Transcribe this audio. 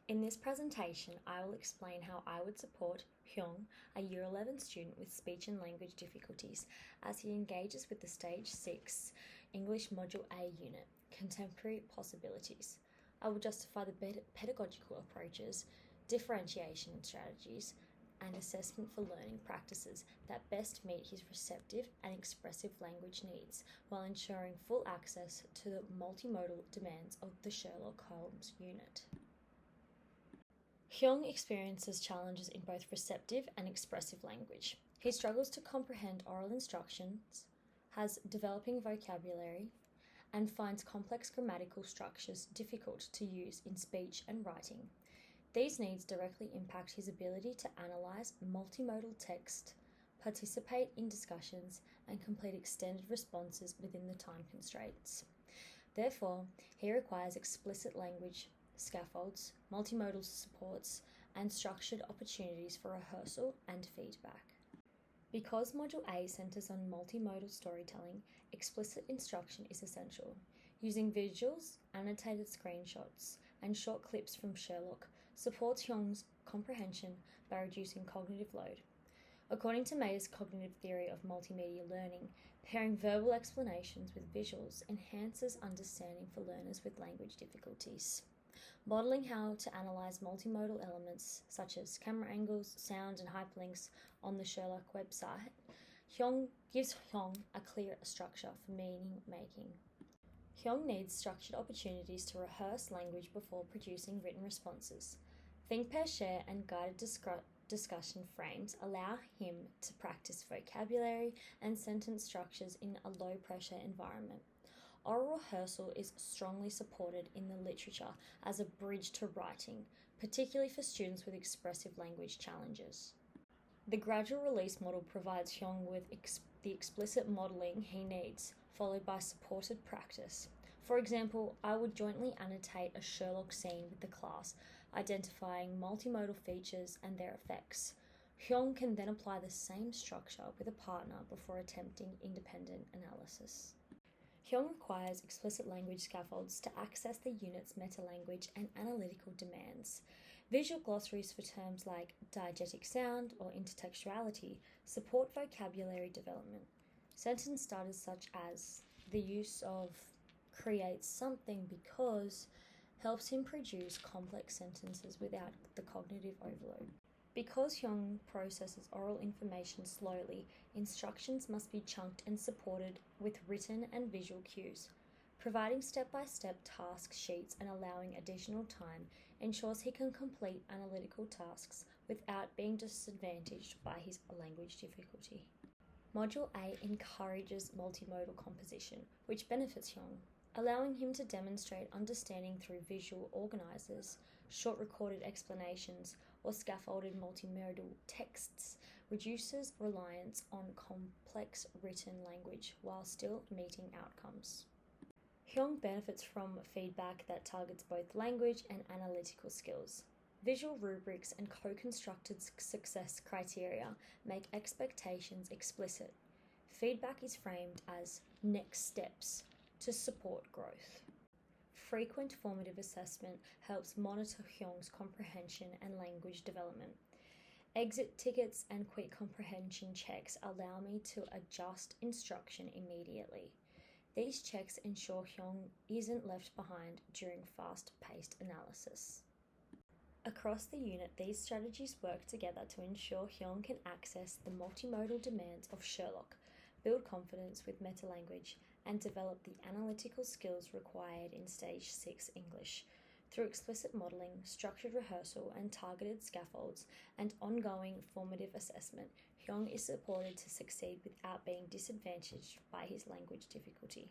In this presentation, I will explain how I would support Hyung, a Year 11 student with speech and language difficulties, as he engages with the Stage 6 English Module A unit, Contemporary Possibilities. I will justify the pedagogical approaches, differentiation strategies, and assessment for learning practices that best meet his receptive and expressive language needs, while ensuring full access to the multimodal demands of the Sherlock Holmes unit. Hyung experiences challenges in both receptive and expressive language. He struggles to comprehend oral instructions, has developing vocabulary, and finds complex grammatical structures difficult to use in speech and writing. These needs directly impact his ability to analyse multimodal text, participate in discussions, and complete extended responses within the time constraints. Therefore, he requires explicit language scaffolds, multimodal supports, and structured opportunities for rehearsal and feedback. Because Module A centres on multimodal storytelling, explicit instruction is essential. Using visuals, annotated screenshots, and short clips from Sherlock supports Hyung's comprehension by reducing cognitive load. According to Mayer's cognitive theory of multimedia learning, pairing verbal explanations with visuals enhances understanding for learners with language difficulties. Modelling how to analyse multimodal elements such as camera angles, sound, and hyperlinks on the Sherlock website gives Hyung a clear structure for meaning making. Hyung needs structured opportunities to rehearse language before producing written responses. Think, pair, share, and guided discussion frames allow him to practice vocabulary and sentence structures in a low-pressure environment. Oral rehearsal is strongly supported in the literature as a bridge to writing, particularly for students with expressive language challenges. The gradual release model provides Hyung with the explicit modelling he needs, followed by supported practice. For example, I would jointly annotate a Sherlock scene with the class, identifying multimodal features and their effects. Hyung can then apply the same structure with a partner before attempting independent analysis. Hyung requires explicit language scaffolds to access the unit's metalanguage and analytical demands. Visual glossaries for terms like diegetic sound or intertextuality support vocabulary development. Sentence starters such as the use of creates something because helps him produce complex sentences without the cognitive overload. Because Hyung processes oral information slowly, instructions must be chunked and supported with written and visual cues. Providing step-by-step task sheets and allowing additional time ensures he can complete analytical tasks without being disadvantaged by his language difficulty. Module A encourages multimodal composition, which benefits Hyung, allowing him to demonstrate understanding through visual organisers, short recorded explanations, or scaffolded multimodal texts reduces reliance on complex written language while still meeting outcomes. Hyung benefits from feedback that targets both language and analytical skills. Visual rubrics and co-constructed success criteria make expectations explicit. Feedback is framed as next steps to support growth. Frequent formative assessment helps monitor Hyung's comprehension and language development. Exit tickets and quick comprehension checks allow me to adjust instruction immediately. These checks ensure Hyung isn't left behind during fast-paced analysis. Across the unit, these strategies work together to ensure Hyung can access the multimodal demands of Sherlock, build confidence with metalanguage, and develop the analytical skills required in Stage 6 English. Through explicit modelling, structured rehearsal, and targeted scaffolds, and ongoing formative assessment, Hyung is supported to succeed without being disadvantaged by his language difficulty.